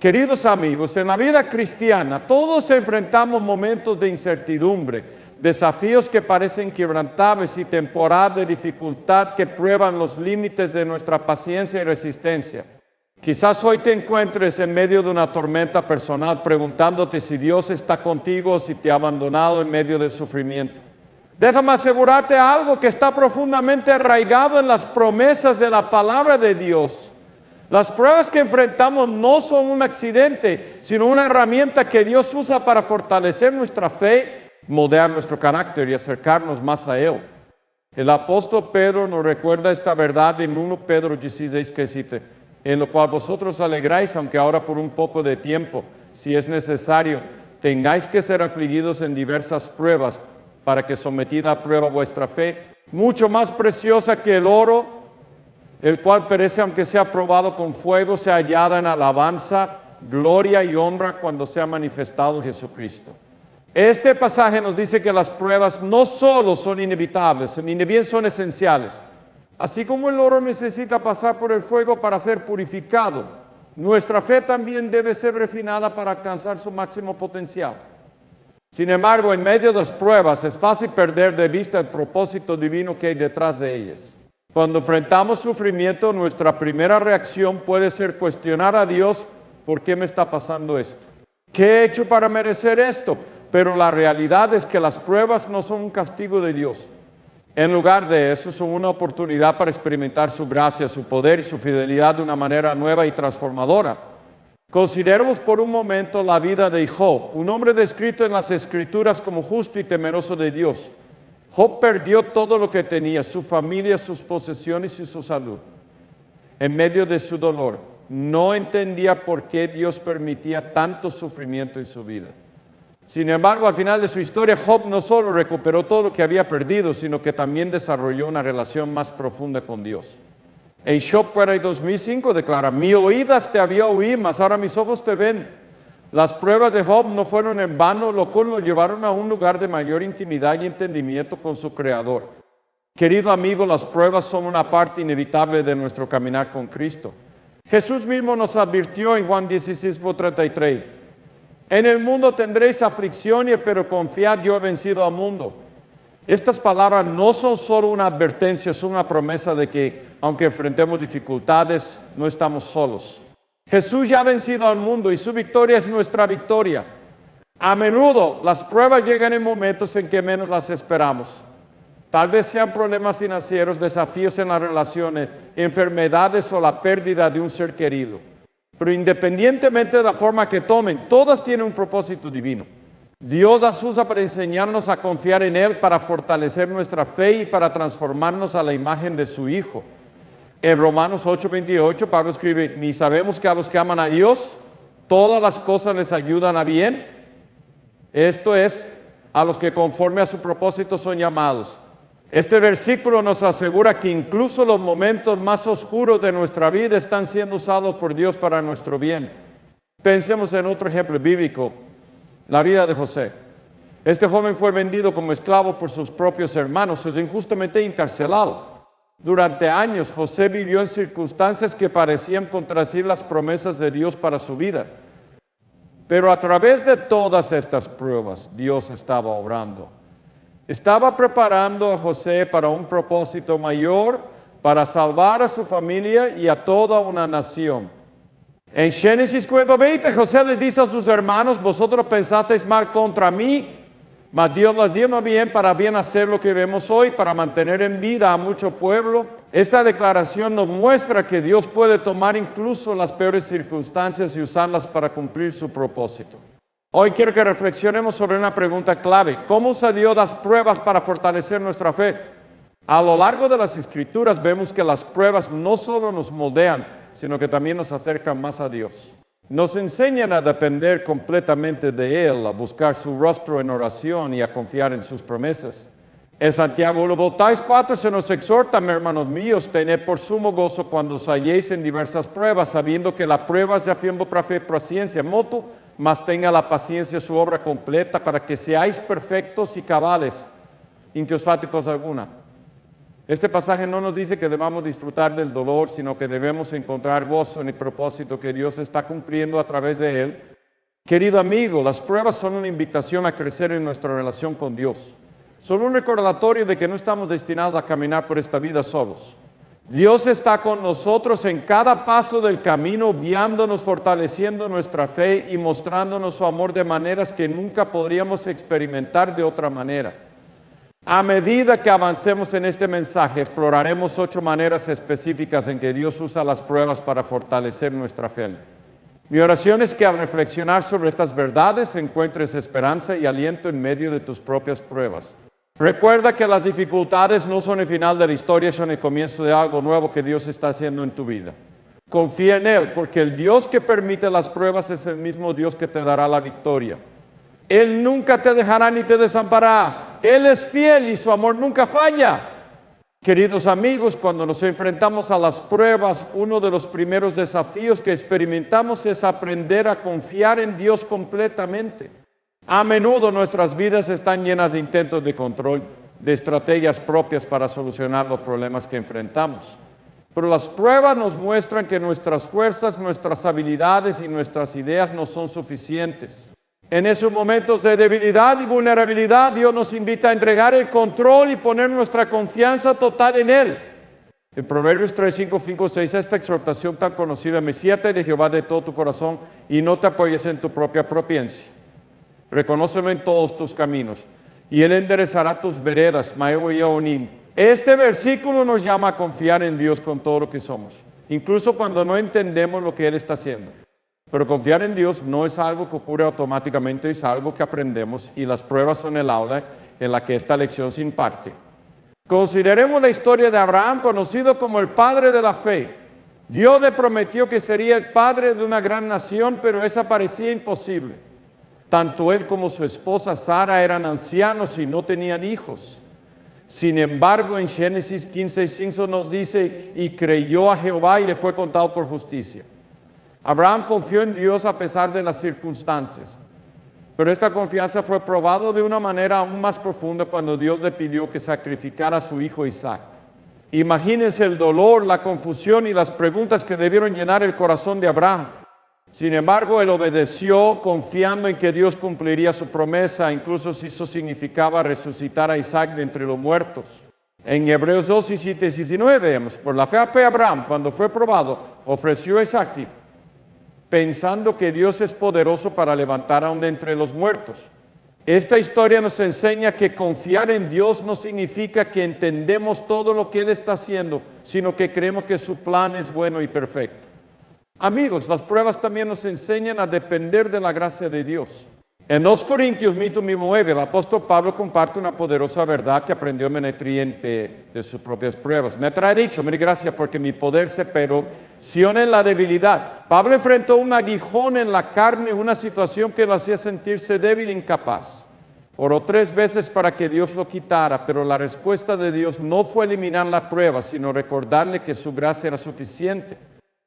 Queridos amigos, en la vida cristiana todos enfrentamos momentos de incertidumbre, desafíos que parecen quebrantables y temporadas de dificultad que prueban los límites de nuestra paciencia y resistencia. Quizás hoy te encuentres en medio de una tormenta personal preguntándote si Dios está contigo o si te ha abandonado en medio del sufrimiento. Déjame asegurarte algo que está profundamente arraigado en las promesas de la palabra de Dios. Las pruebas que enfrentamos no son un accidente, sino una herramienta que Dios usa para fortalecer nuestra fe, moldear nuestro carácter y acercarnos más a Él. El apóstol Pedro nos recuerda esta verdad en 1 Pedro 16:7, en lo cual vosotros alegráis, aunque ahora por un poco de tiempo, si es necesario, tengáis que ser afligidos en diversas pruebas, para que sometida a prueba vuestra fe, mucho más preciosa que el oro, el cual perece aunque sea probado con fuego, sea hallada en alabanza, gloria y honra cuando sea manifestado Jesucristo. Este pasaje nos dice que las pruebas no solo son inevitables, ni bien son esenciales. Así como el oro necesita pasar por el fuego para ser purificado, nuestra fe también debe ser refinada para alcanzar su máximo potencial. Sin embargo, en medio de las pruebas es fácil perder de vista el propósito divino que hay detrás de ellas. Cuando enfrentamos sufrimiento, nuestra primera reacción puede ser cuestionar a Dios: ¿por qué me está pasando esto? ¿Qué he hecho para merecer esto? Pero la realidad es que las pruebas no son un castigo de Dios. En lugar de eso, son una oportunidad para experimentar su gracia, su poder y su fidelidad de una manera nueva y transformadora. Consideremos por un momento la vida de Job, un hombre descrito en las Escrituras como justo y temeroso de Dios. Job perdió todo lo que tenía, su familia, sus posesiones y su salud. En medio de su dolor, no entendía por qué Dios permitía tanto sufrimiento en su vida. Sin embargo, al final de su historia, Job no solo recuperó todo lo que había perdido, sino que también desarrolló una relación más profunda con Dios. En Job 42:5 declara: mi oídas te había oído, mas ahora mis ojos te ven. Las pruebas de Job no fueron en vano, lo cual lo llevaron a un lugar de mayor intimidad y entendimiento con su Creador. Querido amigo, las pruebas son una parte inevitable de nuestro caminar con Cristo. Jesús mismo nos advirtió en Juan 16:33: en el mundo tendréis aflicciones, pero confiad, yo he vencido al mundo. Estas palabras no son solo una advertencia, son una promesa de que, aunque enfrentemos dificultades, no estamos solos. Jesús ya ha vencido al mundo y su victoria es nuestra victoria. A menudo las pruebas llegan en momentos en que menos las esperamos. Tal vez sean problemas financieros, desafíos en las relaciones, enfermedades o la pérdida de un ser querido. Pero independientemente de la forma que tomen, todas tienen un propósito divino. Dios las usa para enseñarnos a confiar en Él, para fortalecer nuestra fe y para transformarnos a la imagen de su Hijo. En Romanos 8:28, Pablo escribe: ni sabemos que a los que aman a Dios, todas las cosas les ayudan a bien. Esto es, a los que conforme a su propósito son llamados. Este versículo nos asegura que incluso los momentos más oscuros de nuestra vida están siendo usados por Dios para nuestro bien. Pensemos en otro ejemplo bíblico, la vida de José. Este joven fue vendido como esclavo por sus propios hermanos, es injustamente encarcelado. Durante años, José vivió en circunstancias que parecían contradecir las promesas de Dios para su vida. Pero a través de todas estas pruebas, Dios estaba obrando. Estaba preparando a José para un propósito mayor, para salvar a su familia y a toda una nación. En Génesis 4:20, José les dice a sus hermanos: vosotros pensasteis mal contra mí, mas Dios las dio bien para bien hacer lo que vemos hoy, para mantener en vida a mucho pueblo. Esta declaración nos muestra que Dios puede tomar incluso las peores circunstancias y usarlas para cumplir su propósito. Hoy quiero que reflexionemos sobre una pregunta clave: ¿cómo usa Dios las pruebas para fortalecer nuestra fe? A lo largo de las Escrituras vemos que las pruebas no solo nos moldean, sino que también nos acercan más a Dios. Nos enseñan a depender completamente de Él, a buscar su rostro en oración y a confiar en sus promesas. En Santiago 1:4 se nos exhorta: hermanos míos, tened por sumo gozo cuando os halléis en diversas pruebas, sabiendo que la prueba se afirma para fe, paciencia, moto, mas tenga la paciencia su obra completa, para que seáis perfectos y cabales, sin que os falte cosa alguna. Este pasaje no nos dice que debamos disfrutar del dolor, sino que debemos encontrar gozo en el propósito que Dios está cumpliendo a través de él. Querido amigo, las pruebas son una invitación a crecer en nuestra relación con Dios. Son un recordatorio de que no estamos destinados a caminar por esta vida solos. Dios está con nosotros en cada paso del camino, guiándonos, fortaleciendo nuestra fe y mostrándonos su amor de maneras que nunca podríamos experimentar de otra manera. A medida que avancemos en este mensaje, exploraremos 8 maneras específicas en que Dios usa las pruebas para fortalecer nuestra fe. Mi oración es que al reflexionar sobre estas verdades encuentres esperanza y aliento en medio de tus propias pruebas. Recuerda que las dificultades no son el final de la historia, son el comienzo de algo nuevo que Dios está haciendo en tu vida. Confía en Él, porque el Dios que permite las pruebas es el mismo Dios que te dará la victoria. Él nunca te dejará ni te desamparará. Él es fiel y su amor nunca falla. Queridos amigos, cuando nos enfrentamos a las pruebas, uno de los primeros desafíos que experimentamos es aprender a confiar en Dios completamente. A menudo nuestras vidas están llenas de intentos de control, de estrategias propias para solucionar los problemas que enfrentamos. Pero las pruebas nos muestran que nuestras fuerzas, nuestras habilidades y nuestras ideas no son suficientes. En esos momentos de debilidad y vulnerabilidad, Dios nos invita a entregar el control y poner nuestra confianza total en Él. En Proverbios 3, 5, 5, 6, esta exhortación tan conocida: fíate de Jehová de todo tu corazón y no te apoyes en tu propia propiencia. Reconócelo en todos tus caminos y Él enderezará tus veredas. Este versículo nos llama a confiar en Dios con todo lo que somos, incluso cuando no entendemos lo que Él está haciendo. Pero confiar en Dios no es algo que ocurre automáticamente, es algo que aprendemos, y las pruebas son el aula en la que esta lección se imparte. Consideremos la historia de Abraham, conocido como el padre de la fe. Dios le prometió que sería el padre de una gran nación, pero eso parecía imposible. Tanto él como su esposa Sara eran ancianos y no tenían hijos. Sin embargo, en Génesis 15:5 nos dice: y creyó a Jehová y le fue contado por justicia. Abraham confió en Dios a pesar de las circunstancias, pero esta confianza fue probada de una manera aún más profunda cuando Dios le pidió que sacrificara a su hijo Isaac. Imagínense el dolor, la confusión y las preguntas que debieron llenar el corazón de Abraham. Sin embargo, él obedeció confiando en que Dios cumpliría su promesa, incluso si eso significaba resucitar a Isaac de entre los muertos. En Hebreos 2, 17 y 19 vemos: por la fe fue Abraham, cuando fue probado, ofreció a Isaac, pensando que Dios es poderoso para levantar aún de entre los muertos. Esta historia nos enseña que confiar en Dios no significa que entendemos todo lo que Él está haciendo, sino que creemos que su plan es bueno y perfecto. Amigos, las pruebas también nos enseñan a depender de la gracia de Dios. En 2 Corintios 9, el apóstol Pablo comparte una poderosa verdad que aprendió de sus propias pruebas. Me ha dicho: mire, gracias, porque mi poder se perfecciona en la debilidad. Pablo enfrentó un aguijón en la carne, una situación que lo hacía sentirse débil e incapaz. Oró 3 veces para que Dios lo quitara, pero la respuesta de Dios no fue eliminar la prueba, sino recordarle que su gracia era suficiente.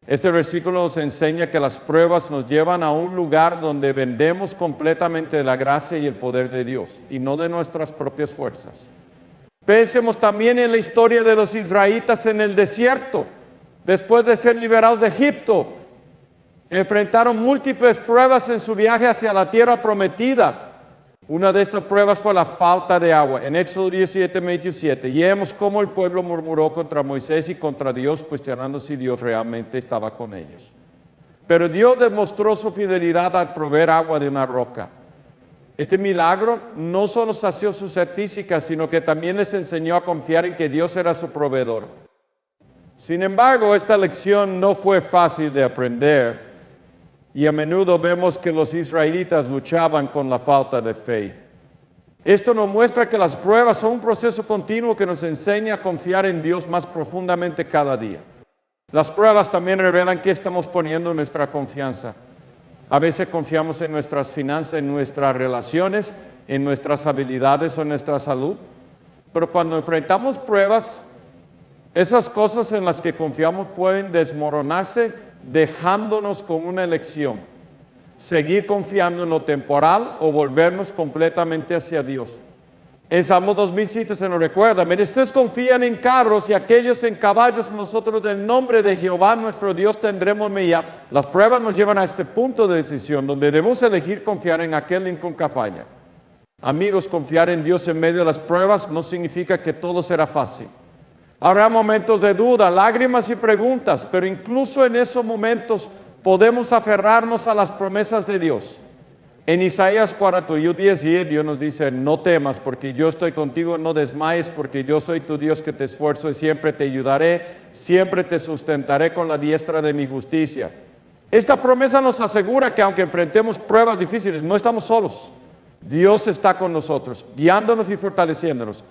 Este versículo nos enseña que las pruebas nos llevan a un lugar donde dependemos completamente de la gracia y el poder de Dios, y no de nuestras propias fuerzas. Pensemos también en la historia de los israelitas en el desierto. Después de ser liberados de Egipto, enfrentaron múltiples pruebas en su viaje hacia la tierra prometida. Una de estas pruebas fue la falta de agua. En Éxodo 17:27, y vemos cómo el pueblo murmuró contra Moisés y contra Dios, cuestionando si Dios realmente estaba con ellos. Pero Dios demostró su fidelidad al proveer agua de una roca. Este milagro no solo sació su sed física, sino que también les enseñó a confiar en que Dios era su proveedor. Sin embargo, esta lección no fue fácil de aprender. Y a menudo vemos que los israelitas luchaban con la falta de fe. Esto nos muestra que las pruebas son un proceso continuo que nos enseña a confiar en Dios más profundamente cada día. Las pruebas también revelan qué estamos poniendo en nuestra confianza. A veces confiamos en nuestras finanzas, en nuestras relaciones, en nuestras habilidades o en nuestra salud. Pero cuando enfrentamos pruebas, esas cosas en las que confiamos pueden desmoronarse, dejándonos con una elección: seguir confiando en lo temporal o volvernos completamente hacia Dios. En Salmo 2007 se nos recuerda, mire, ustedes confían en carros y aquellos en caballos, nosotros del nombre de Jehová nuestro Dios tendremos mía. Las pruebas nos llevan a este punto de decisión, donde debemos elegir confiar en aquel en nunca falla. Amigos, confiar en Dios en medio de las pruebas no significa que todo será fácil. Habrá momentos de duda, lágrimas y preguntas, pero incluso en esos momentos podemos aferrarnos a las promesas de Dios. En Isaías 41:10 Dios nos dice, no temas porque yo estoy contigo, no desmayes porque yo soy tu Dios que te esfuerzo y siempre te ayudaré, siempre te sustentaré con la diestra de mi justicia. Esta promesa nos asegura que aunque enfrentemos pruebas difíciles, no estamos solos. Dios está con nosotros, guiándonos y fortaleciéndonos.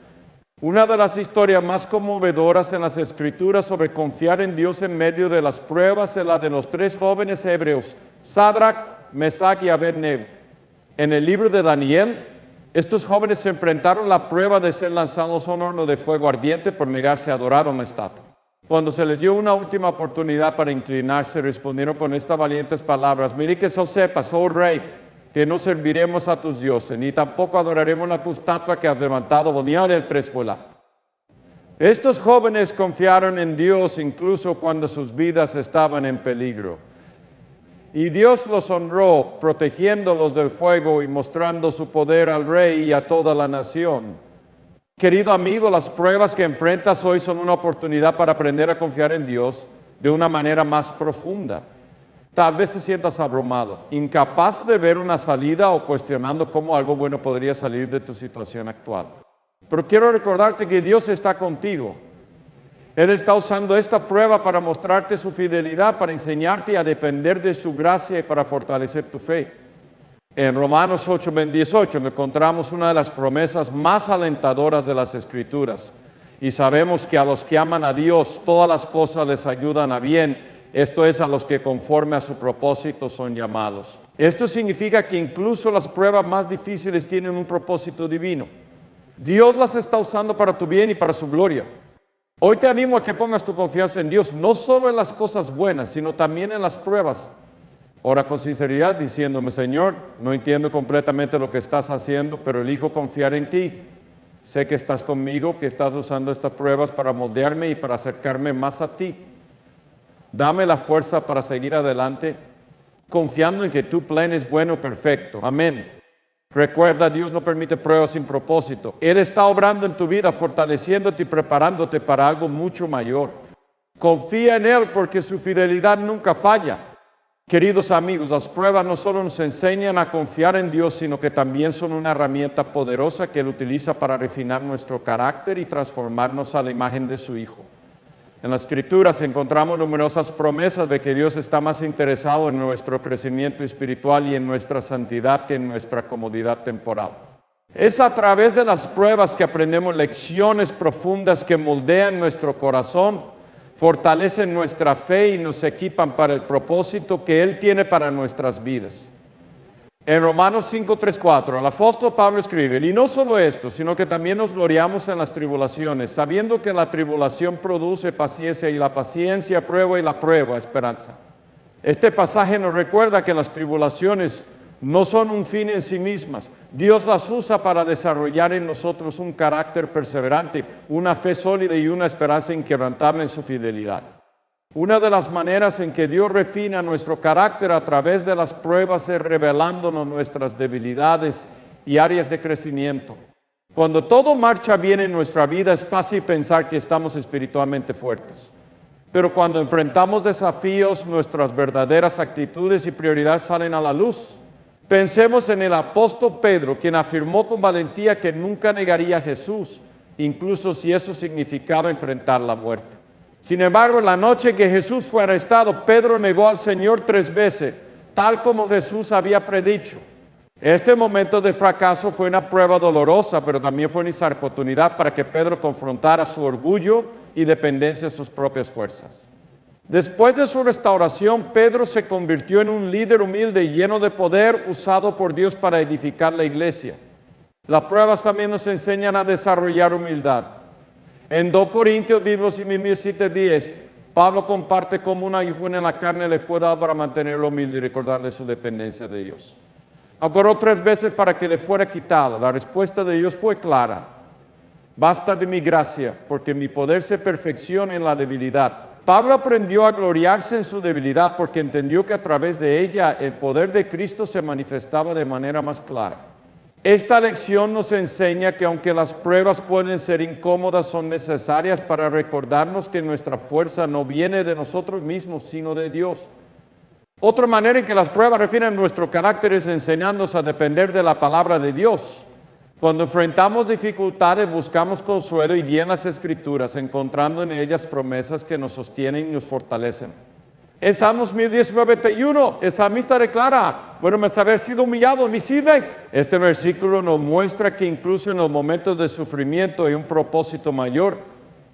Una de las historias más conmovedoras en las Escrituras sobre confiar en Dios en medio de las pruebas es la de los 3 jóvenes hebreos, Sadrach, Mesach y Abednego. En el libro de Daniel, estos jóvenes se enfrentaron a la prueba de ser lanzados a un horno de fuego ardiente por negarse a adorar a una estatua. Cuando se les dio una última oportunidad para inclinarse, respondieron con estas valientes palabras, mire que eso sepas, oh rey, que no serviremos a tus dioses, ni tampoco adoraremos a tu estatua que has levantado, Bonial el Trespola. Estos jóvenes confiaron en Dios incluso cuando sus vidas estaban en peligro. Y Dios los honró, protegiéndolos del fuego y mostrando su poder al rey y a toda la nación. Querido amigo, las pruebas que enfrentas hoy son una oportunidad para aprender a confiar en Dios de una manera más profunda. Tal vez te sientas abrumado, incapaz de ver una salida o cuestionando cómo algo bueno podría salir de tu situación actual. Pero quiero recordarte que Dios está contigo. Él está usando esta prueba para mostrarte su fidelidad, para enseñarte a depender de su gracia y para fortalecer tu fe. En Romanos 8:18 encontramos una de las promesas más alentadoras de las Escrituras. Y sabemos que a los que aman a Dios, todas las cosas les ayudan a bien. Esto es, a los que conforme a su propósito son llamados. Esto significa que incluso las pruebas más difíciles tienen un propósito divino. Dios las está usando para tu bien y para su gloria. Hoy te animo a que pongas tu confianza en Dios, no solo en las cosas buenas, sino también en las pruebas. Ora con sinceridad diciéndome, Señor, no entiendo completamente lo que estás haciendo, pero elijo confiar en ti. Sé que estás conmigo, que estás usando estas pruebas para moldearme y para acercarme más a ti. Dame la fuerza para seguir adelante, confiando en que tu plan es bueno y perfecto. Amén. Recuerda, Dios no permite pruebas sin propósito. Él está obrando en tu vida, fortaleciéndote y preparándote para algo mucho mayor. Confía en Él porque su fidelidad nunca falla. Queridos amigos, las pruebas no solo nos enseñan a confiar en Dios, sino que también son una herramienta poderosa que Él utiliza para refinar nuestro carácter y transformarnos a la imagen de su Hijo. En las Escrituras encontramos numerosas promesas de que Dios está más interesado en nuestro crecimiento espiritual y en nuestra santidad que en nuestra comodidad temporal. Es a través de las pruebas que aprendemos lecciones profundas que moldean nuestro corazón, fortalecen nuestra fe y nos equipan para el propósito que Él tiene para nuestras vidas. En Romanos 5:3-4, el apóstol Pablo escribe, y no solo esto, sino que también nos gloriamos en las tribulaciones, sabiendo que la tribulación produce paciencia y la paciencia prueba y la prueba esperanza. Este pasaje nos recuerda que las tribulaciones no son un fin en sí mismas. Dios las usa para desarrollar en nosotros un carácter perseverante, una fe sólida y una esperanza inquebrantable en su fidelidad. Una de las maneras en que Dios refina nuestro carácter a través de las pruebas es revelándonos nuestras debilidades y áreas de crecimiento. Cuando todo marcha bien en nuestra vida es fácil pensar que estamos espiritualmente fuertes. Pero cuando enfrentamos desafíos, nuestras verdaderas actitudes y prioridades salen a la luz. Pensemos en el apóstol Pedro, quien afirmó con valentía que nunca negaría a Jesús, incluso si eso significaba enfrentar la muerte. Sin embargo, en la noche que Jesús fue arrestado, Pedro negó al Señor 3 veces, tal como Jesús había predicho. Este momento de fracaso fue una prueba dolorosa, pero también fue una oportunidad para que Pedro confrontara su orgullo y dependencia de sus propias fuerzas. Después de su restauración, Pedro se convirtió en un líder humilde y lleno de poder usado por Dios para edificar la iglesia. Las pruebas también nos enseñan a desarrollar humildad. En 2 Corintios 7:10, Pablo comparte cómo una ayuda en la carne le fue dada para mantenerlo humilde y recordarle su dependencia de Dios. Oró 3 veces para que le fuera quitado. La respuesta de Dios fue clara. Basta de mi gracia, porque mi poder se perfecciona en la debilidad. Pablo aprendió a gloriarse en su debilidad porque entendió que a través de ella el poder de Cristo se manifestaba de manera más clara. Esta lección nos enseña que aunque las pruebas pueden ser incómodas, son necesarias para recordarnos que nuestra fuerza no viene de nosotros mismos, sino de Dios. Otra manera en que las pruebas refieren nuestro carácter es enseñándonos a depender de la palabra de Dios. Cuando enfrentamos dificultades, buscamos consuelo y guía en las Escrituras, encontrando en ellas promesas que nos sostienen y nos fortalecen. En Salmos 10:91, el salmista declara, bueno, me haber sido humillado me sirve. Este versículo nos muestra que incluso en los momentos de sufrimiento hay un propósito mayor,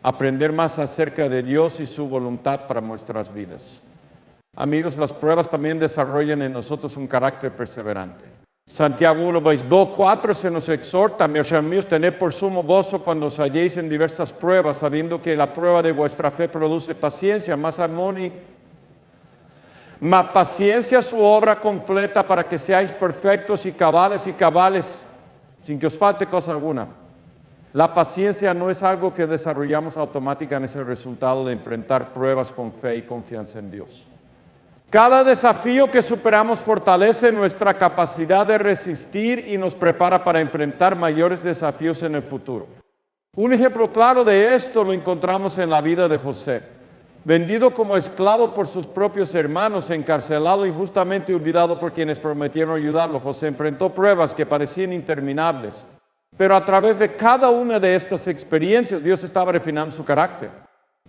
aprender más acerca de Dios y su voluntad para nuestras vidas. Amigos, las pruebas también desarrollan en nosotros un carácter perseverante. Santiago 1:2-4 se nos exhorta, mis amigos, tened por sumo gozo cuando os halléis en diversas pruebas, sabiendo que la prueba de vuestra fe produce paciencia, más paciencia su obra completa para que seáis perfectos y cabales, sin que os falte cosa alguna. La paciencia no es algo que desarrollamos automáticamente, es el resultado de enfrentar pruebas con fe y confianza en Dios. Cada desafío que superamos fortalece nuestra capacidad de resistir y nos prepara para enfrentar mayores desafíos en el futuro. Un ejemplo claro de esto lo encontramos en la vida de José. Vendido como esclavo por sus propios hermanos, encarcelado injustamente y olvidado por quienes prometieron ayudarlo, José enfrentó pruebas que parecían interminables. Pero a través de cada una de estas experiencias, Dios estaba refinando su carácter.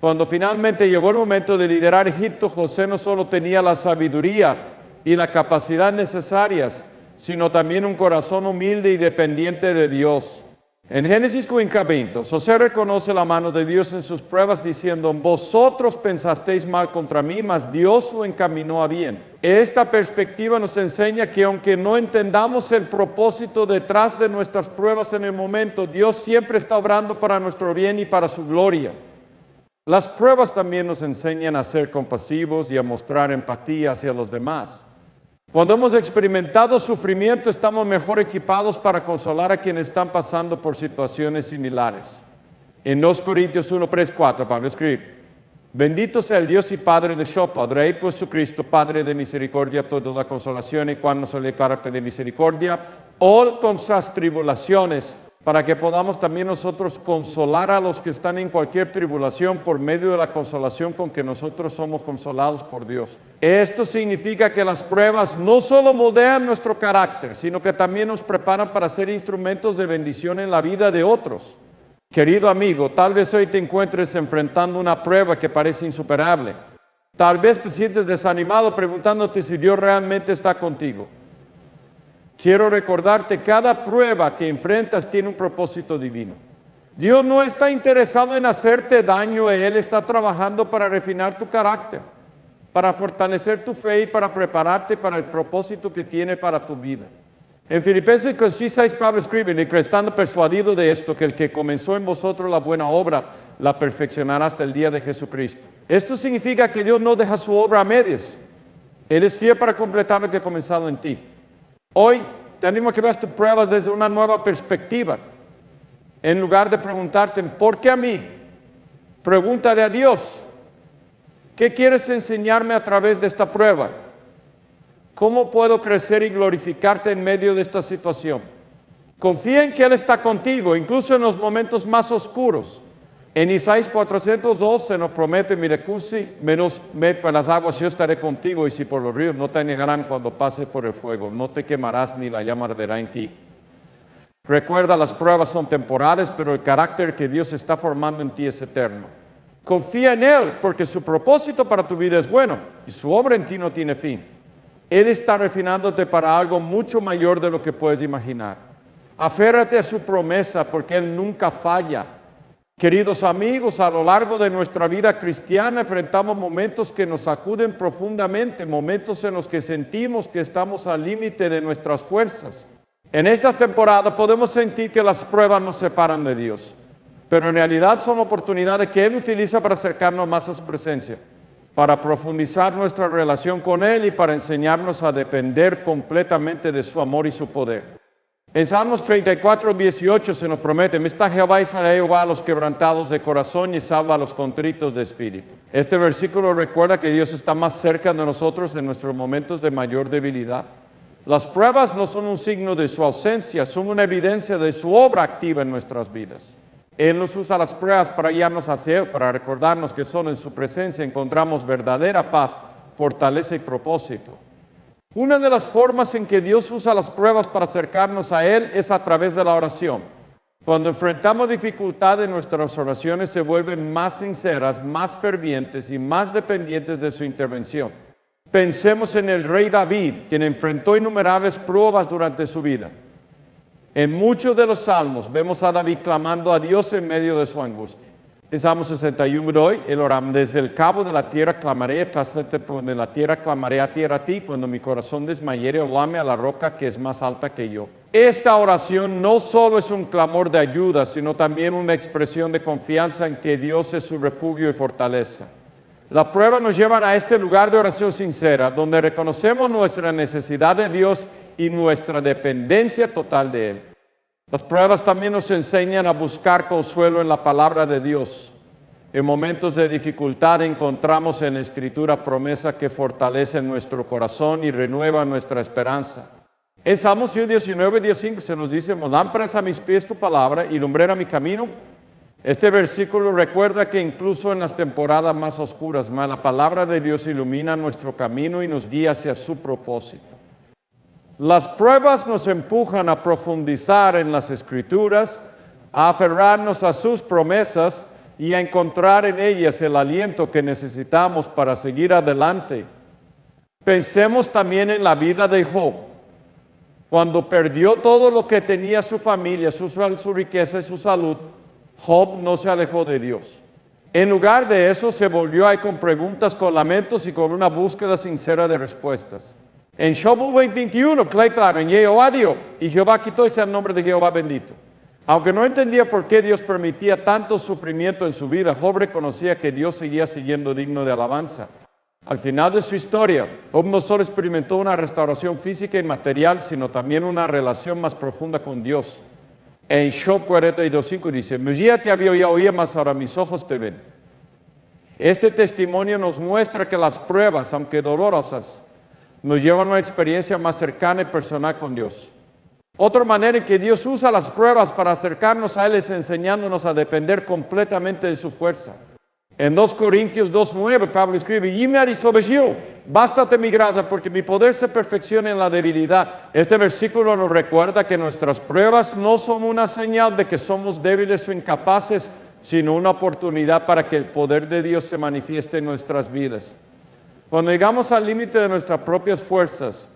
Cuando finalmente llegó el momento de liderar Egipto, José no solo tenía la sabiduría y la capacidad necesarias, sino también un corazón humilde y dependiente de Dios. En Génesis 50, José reconoce la mano de Dios en sus pruebas diciendo, vosotros pensasteis mal contra mí, mas Dios lo encaminó a bien. Esta perspectiva nos enseña que aunque no entendamos el propósito detrás de nuestras pruebas en el momento, Dios siempre está obrando para nuestro bien y para su gloria. Las pruebas también nos enseñan a ser compasivos y a mostrar empatía hacia los demás. Cuando hemos experimentado sufrimiento, estamos mejor equipados para consolar a quienes están pasando por situaciones similares. En 2 Corintios 1:3-4, Pablo escribe, bendito sea el Dios y Padre de Padre por Jesucristo, Padre de misericordia, toda la consolación y cuando se le carácter de misericordia, o con sus tribulaciones, para que podamos también nosotros consolar a los que están en cualquier tribulación por medio de la consolación con que nosotros somos consolados por Dios. Esto significa que las pruebas no solo moldean nuestro carácter, sino que también nos preparan para ser instrumentos de bendición en la vida de otros. Querido amigo, tal vez hoy te encuentres enfrentando una prueba que parece insuperable. Tal vez te sientes desanimado preguntándote si Dios realmente está contigo. Quiero recordarte, cada prueba que enfrentas tiene un propósito divino. Dios no está interesado en hacerte daño, Él está trabajando para refinar tu carácter, para fortalecer tu fe y para prepararte para el propósito que tiene para tu vida. En Filipenses 6, Pablo escribe, y estando persuadido de esto, que el que comenzó en vosotros la buena obra, la perfeccionará hasta el día de Jesucristo. Esto significa que Dios no deja su obra a medias. Él es fiel para completar lo que ha comenzado en ti. Hoy te animo a que veas tus pruebas desde una nueva perspectiva. En lugar de preguntarte, ¿por qué a mí? Pregúntale a Dios, ¿qué quieres enseñarme a través de esta prueba? ¿Cómo puedo crecer y glorificarte en medio de esta situación? Confía en que Él está contigo, incluso en los momentos más oscuros. En Isaías 402 se nos promete, mire, menos me por las aguas yo estaré contigo y si por los ríos no te anegarán cuando pases por el fuego, no te quemarás ni la llama arderá en ti. Recuerda, las pruebas son temporales, pero el carácter que Dios está formando en ti es eterno. Confía en Él, porque su propósito para tu vida es bueno y su obra en ti no tiene fin. Él está refinándote para algo mucho mayor de lo que puedes imaginar. Aférrate a su promesa, porque Él nunca falla. Queridos amigos, a lo largo de nuestra vida cristiana enfrentamos momentos que nos sacuden profundamente, momentos en los que sentimos que estamos al límite de nuestras fuerzas. En esta temporada podemos sentir que las pruebas nos separan de Dios, pero en realidad son oportunidades que Él utiliza para acercarnos más a su presencia, para profundizar nuestra relación con Él y para enseñarnos a depender completamente de su amor y su poder. En Salmos 34, 18 se nos promete: está Jehová y sana Jehová a los quebrantados de corazón y salva a los contritos de espíritu. Este versículo recuerda que Dios está más cerca de nosotros en nuestros momentos de mayor debilidad. Las pruebas no son un signo de su ausencia, son una evidencia de su obra activa en nuestras vidas. Él nos usa las pruebas para guiarnos hacia Él, para recordarnos que solo en su presencia encontramos verdadera paz, fortaleza y propósito. Una de las formas en que Dios usa las pruebas para acercarnos a Él es a través de la oración. Cuando enfrentamos dificultades, nuestras oraciones se vuelven más sinceras, más fervientes y más dependientes de su intervención. Pensemos en el rey David, quien enfrentó innumerables pruebas durante su vida. En muchos de los salmos vemos a David clamando a Dios en medio de su angustia. En Salmo 61 hoy, él ora: desde el cabo de la tierra clamaré, de la tierra clamaré a tierra a ti, cuando mi corazón desmayere, olame a la roca que es más alta que yo. Esta oración no solo es un clamor de ayuda, sino también una expresión de confianza en que Dios es su refugio y fortaleza. La prueba nos lleva a este lugar de oración sincera, donde reconocemos nuestra necesidad de Dios y nuestra dependencia total de Él. Las pruebas también nos enseñan a buscar consuelo en la palabra de Dios. En momentos de dificultad encontramos en la Escritura promesa que fortalece nuestro corazón y renueva nuestra esperanza. En Salmos 19, 15 se nos dice: lámparas a mis pies tu palabra y lumbrera mi camino. Este versículo recuerda que incluso en las temporadas más oscuras, la palabra de Dios ilumina nuestro camino y nos guía hacia su propósito. Las pruebas nos empujan a profundizar en las Escrituras, a aferrarnos a sus promesas y a encontrar en ellas el aliento que necesitamos para seguir adelante. Pensemos también en la vida de Job. Cuando perdió todo lo que tenía su familia, su riqueza y su salud, Job no se alejó de Dios. En lugar de eso, se volvió ahí con preguntas, con lamentos y con una búsqueda sincera de respuestas. En Job 21, claro, en Jehová dio, y Jehová quitó, y sea el nombre de Jehová bendito. Aunque no entendía por qué Dios permitía tanto sufrimiento en su vida, Job reconocía que Dios seguía siendo digno de alabanza. Al final de su historia, Job no solo experimentó una restauración física y material, sino también una relación más profunda con Dios. En Job 42:5 dice: mis días te había oído, mas ahora mis ojos te ven. Este testimonio nos muestra que las pruebas, aunque dolorosas, nos llevan a una experiencia más cercana y personal con Dios. Otra manera en que Dios usa las pruebas para acercarnos a Él es enseñándonos a depender completamente de su fuerza. En 2 Corintios 2:9 Pablo escribe: y me ha disobedecido, bástate mi gracia, porque mi poder se perfecciona en la debilidad. Este versículo nos recuerda que nuestras pruebas no son una señal de que somos débiles o incapaces, sino una oportunidad para que el poder de Dios se manifieste en nuestras vidas. Cuando llegamos al límite de nuestras propias fuerzas,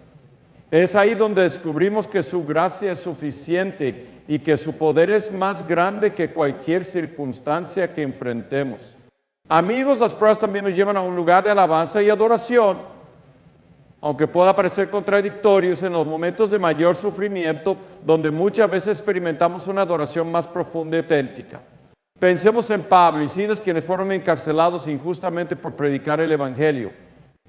es ahí donde descubrimos que su gracia es suficiente y que su poder es más grande que cualquier circunstancia que enfrentemos. Amigos, las pruebas también nos llevan a un lugar de alabanza y adoración, aunque pueda parecer contradictorios en los momentos de mayor sufrimiento, donde muchas veces experimentamos una adoración más profunda y auténtica. Pensemos en Pablo y Silas, quienes fueron encarcelados injustamente por predicar el Evangelio.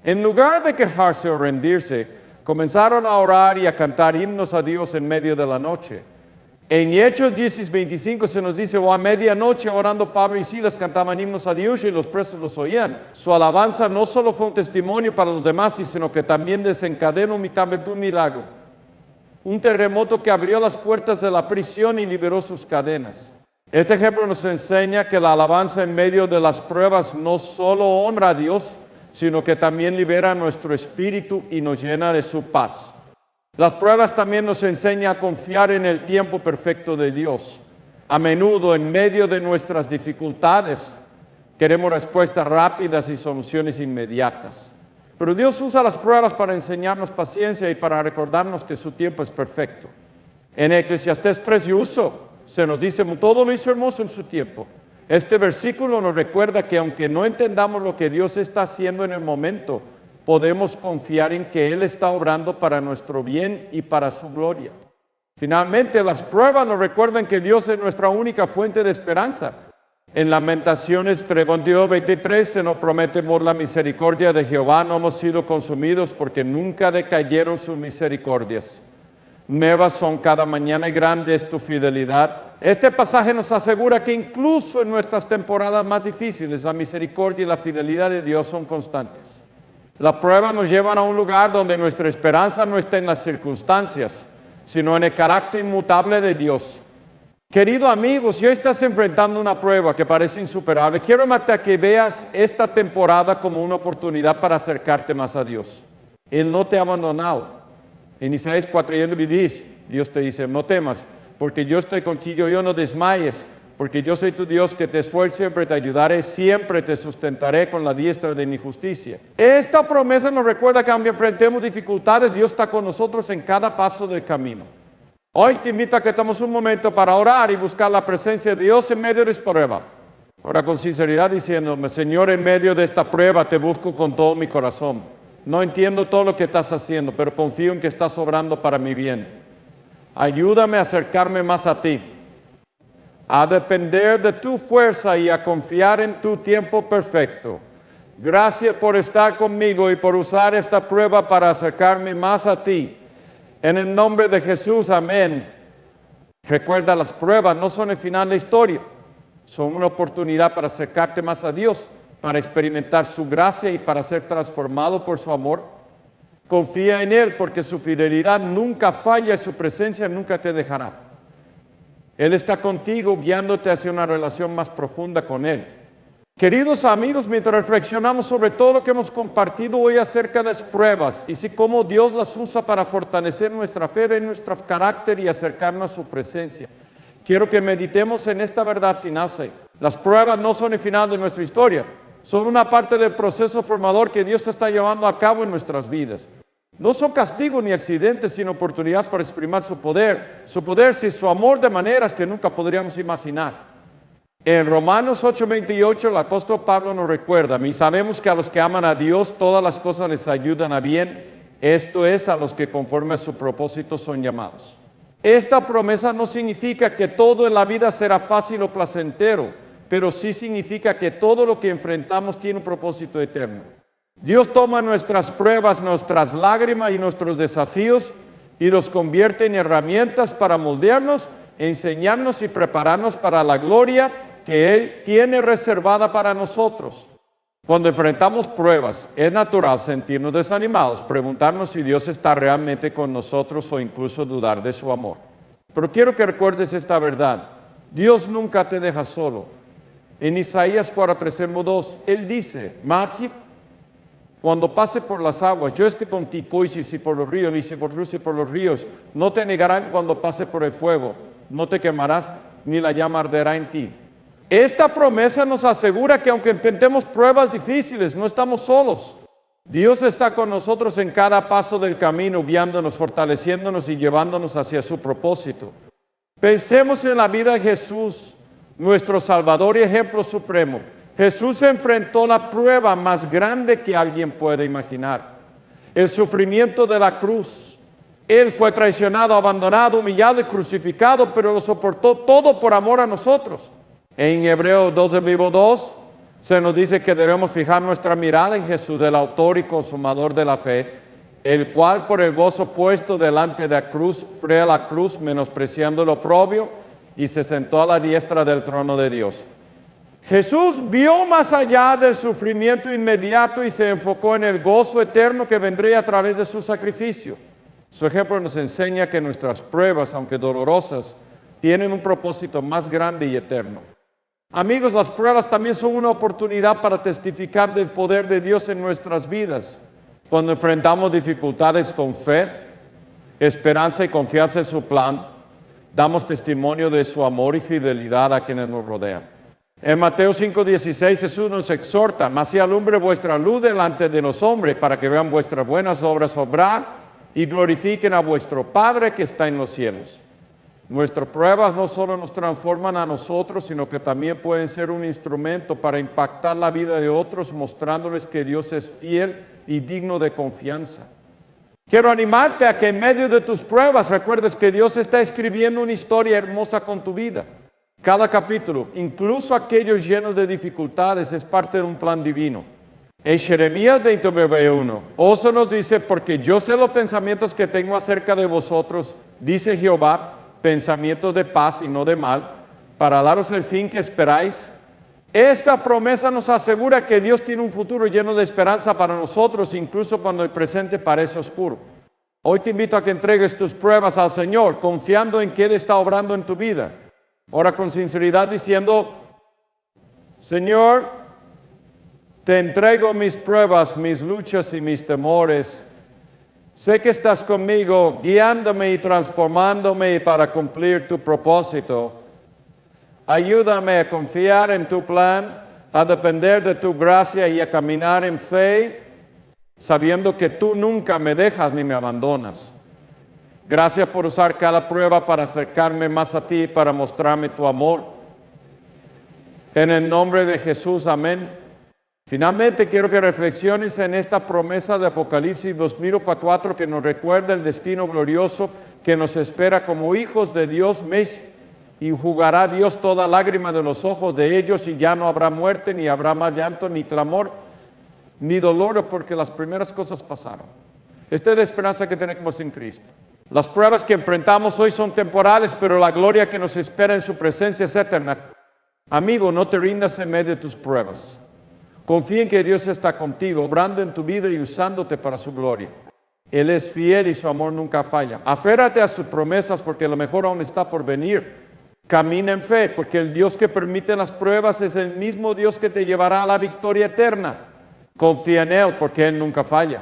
En lugar de quejarse o rendirse, comenzaron a orar y a cantar himnos a Dios en medio de la noche. En Hechos 10:25 se nos dice: a medianoche orando Pablo y Silas cantaban himnos a Dios y los presos los oían. Su alabanza no solo fue un testimonio para los demás, sino que también desencadenó un milagro. Un terremoto que abrió las puertas de la prisión y liberó sus cadenas. Este ejemplo nos enseña que la alabanza en medio de las pruebas no solo honra a Dios, sino que también libera nuestro espíritu y nos llena de su paz. Las pruebas también nos enseñan a confiar en el tiempo perfecto de Dios. A menudo, en medio de nuestras dificultades, queremos respuestas rápidas y soluciones inmediatas. Pero Dios usa las pruebas para enseñarnos paciencia y para recordarnos que su tiempo es perfecto. En Eclesiastés 3:1 se nos dice: todo lo hizo hermoso en su tiempo. Este versículo nos recuerda que aunque no entendamos lo que Dios está haciendo en el momento, podemos confiar en que Él está obrando para nuestro bien y para su gloria. Finalmente, las pruebas nos recuerdan que Dios es nuestra única fuente de esperanza. En Lamentaciones 3:22-23 se nos promete por la misericordia de Jehová no hemos sido consumidos porque nunca decayeron sus misericordias. Nuevas son cada mañana y grande es tu fidelidad. Este pasaje nos asegura que incluso en nuestras temporadas más difíciles la misericordia y la fidelidad de Dios son constantes. Las pruebas nos llevan a un lugar donde nuestra esperanza no está en las circunstancias, sino en el carácter inmutable de Dios. Querido amigo, si hoy estás enfrentando una prueba que parece insuperable, quiero invitarte a que veas esta temporada como una oportunidad para acercarte más a Dios. Él no te ha abandonado. En Isaías 4:10, Dios te dice, no temas, porque yo estoy contigo, yo no desmayes, porque yo soy tu Dios que te esfuerzo, siempre te ayudaré, siempre te sustentaré con la diestra de mi justicia. Esta promesa nos recuerda que aunque enfrentemos dificultades, Dios está con nosotros en cada paso del camino. Hoy te invito a que tomemos un momento para orar y buscar la presencia de Dios en medio de esta prueba. Ora con sinceridad diciéndome, Señor, en medio de esta prueba te busco con todo mi corazón. No entiendo todo lo que estás haciendo, pero confío en que estás obrando para mi bien. Ayúdame a acercarme más a ti, a depender de tu fuerza y a confiar en tu tiempo perfecto. Gracias por estar conmigo y por usar esta prueba para acercarme más a ti. En el nombre de Jesús, amén. Recuerda, las pruebas no son el final de la historia, son una oportunidad para acercarte más a Dios, para experimentar su gracia y para ser transformado por su amor. Confía en Él porque su fidelidad nunca falla y su presencia nunca te dejará. Él está contigo guiándote hacia una relación más profunda con Él. Queridos amigos, mientras reflexionamos sobre todo lo que hemos compartido hoy acerca de las pruebas y si cómo Dios las usa para fortalecer nuestra fe y nuestro carácter y acercarnos a su presencia, quiero que meditemos en esta verdad final. Las pruebas no son el final de nuestra historia, son una parte del proceso formador que Dios está llevando a cabo en nuestras vidas. No son castigos ni accidentes, sino oportunidades para exprimir su poder y su amor de maneras que nunca podríamos imaginar. En Romanos 8:28 el apóstol Pablo nos recuerda, y sabemos que a los que aman a Dios todas las cosas les ayudan a bien, esto es a los que conforme a su propósito son llamados. Esta promesa no significa que todo en la vida será fácil o placentero, pero sí significa que todo lo que enfrentamos tiene un propósito eterno. Dios toma nuestras pruebas, nuestras lágrimas y nuestros desafíos y los convierte en herramientas para moldearnos, enseñarnos y prepararnos para la gloria que Él tiene reservada para nosotros. Cuando enfrentamos pruebas, es natural sentirnos desanimados, preguntarnos si Dios está realmente con nosotros o incluso dudar de su amor. Pero quiero que recuerdes esta verdad. Dios nunca te deja solo. En Isaías 4:3-2, Él dice, Mati, cuando pase por las aguas, yo esté contigo, y si por los ríos, y por los ríos, no te negarán cuando pase por el fuego, no te quemarás, ni la llama arderá en ti. Esta promesa nos asegura que aunque enfrentemos pruebas difíciles, no estamos solos. Dios está con nosotros en cada paso del camino, guiándonos, fortaleciéndonos y llevándonos hacia su propósito. Pensemos en la vida de Jesús, nuestro Salvador y ejemplo supremo. Jesús enfrentó la prueba más grande que alguien puede imaginar, el sufrimiento de la cruz. Él fue traicionado, abandonado, humillado y crucificado, pero lo soportó todo por amor a nosotros. En Hebreos 12:2 se nos dice que debemos fijar nuestra mirada en Jesús, el autor y consumador de la fe, el cual por el gozo puesto delante de la cruz, fue a la cruz, menospreciando lo oprobio, y se sentó a la diestra del trono de Dios. Jesús vio más allá del sufrimiento inmediato y se enfocó en el gozo eterno que vendría a través de su sacrificio. Su ejemplo nos enseña que nuestras pruebas, aunque dolorosas, tienen un propósito más grande y eterno. Amigos, las pruebas también son una oportunidad para testificar del poder de Dios en nuestras vidas. Cuando enfrentamos dificultades con fe, esperanza y confianza en su plan, damos testimonio de su amor y fidelidad a quienes nos rodean. En Mateo 5:16 Jesús nos exhorta, mas si alumbre vuestra luz delante de los hombres, para que vean vuestras buenas obras obrar y glorifiquen a vuestro Padre que está en los cielos. Nuestras pruebas no solo nos transforman a nosotros, sino que también pueden ser un instrumento para impactar la vida de otros, mostrándoles que Dios es fiel y digno de confianza. Quiero animarte a que en medio de tus pruebas recuerdes que Dios está escribiendo una historia hermosa con tu vida. Cada capítulo, incluso aquellos llenos de dificultades, es parte de un plan divino. En Jeremías 29:1, Oso nos dice, porque yo sé los pensamientos que tengo acerca de vosotros, dice Jehová, pensamientos de paz y no de mal, para daros el fin que esperáis. Esta promesa nos asegura que Dios tiene un futuro lleno de esperanza para nosotros, incluso cuando el presente parece oscuro. Hoy te invito a que entregues tus pruebas al Señor, confiando en que Él está obrando en tu vida. Ora con sinceridad diciendo, Señor, te entrego mis pruebas, mis luchas y mis temores. Sé que estás conmigo, guiándome y transformándome para cumplir tu propósito. Ayúdame a confiar en tu plan, a depender de tu gracia y a caminar en fe, sabiendo que tú nunca me dejas ni me abandonas. Gracias por usar cada prueba para acercarme más a ti, para mostrarme tu amor. En el nombre de Jesús, amén. Finalmente quiero que reflexiones en esta promesa de Apocalipsis 2004 que nos recuerda el destino glorioso que nos espera como hijos de Dios, y jugará Dios toda lágrima de los ojos de ellos y ya no habrá muerte, ni habrá más llanto, ni clamor, ni dolor, porque las primeras cosas pasaron. Esta es la esperanza que tenemos en Cristo. Las pruebas que enfrentamos hoy son temporales, pero la gloria que nos espera en su presencia es eterna. Amigo, no te rindas en medio de tus pruebas. Confía en que Dios está contigo, obrando en tu vida y usándote para su gloria. Él es fiel y su amor nunca falla. Aférrate a sus promesas porque lo mejor aún está por venir. Camina en fe, porque el Dios que permite las pruebas es el mismo Dios que te llevará a la victoria eterna. Confía en Él porque Él nunca falla.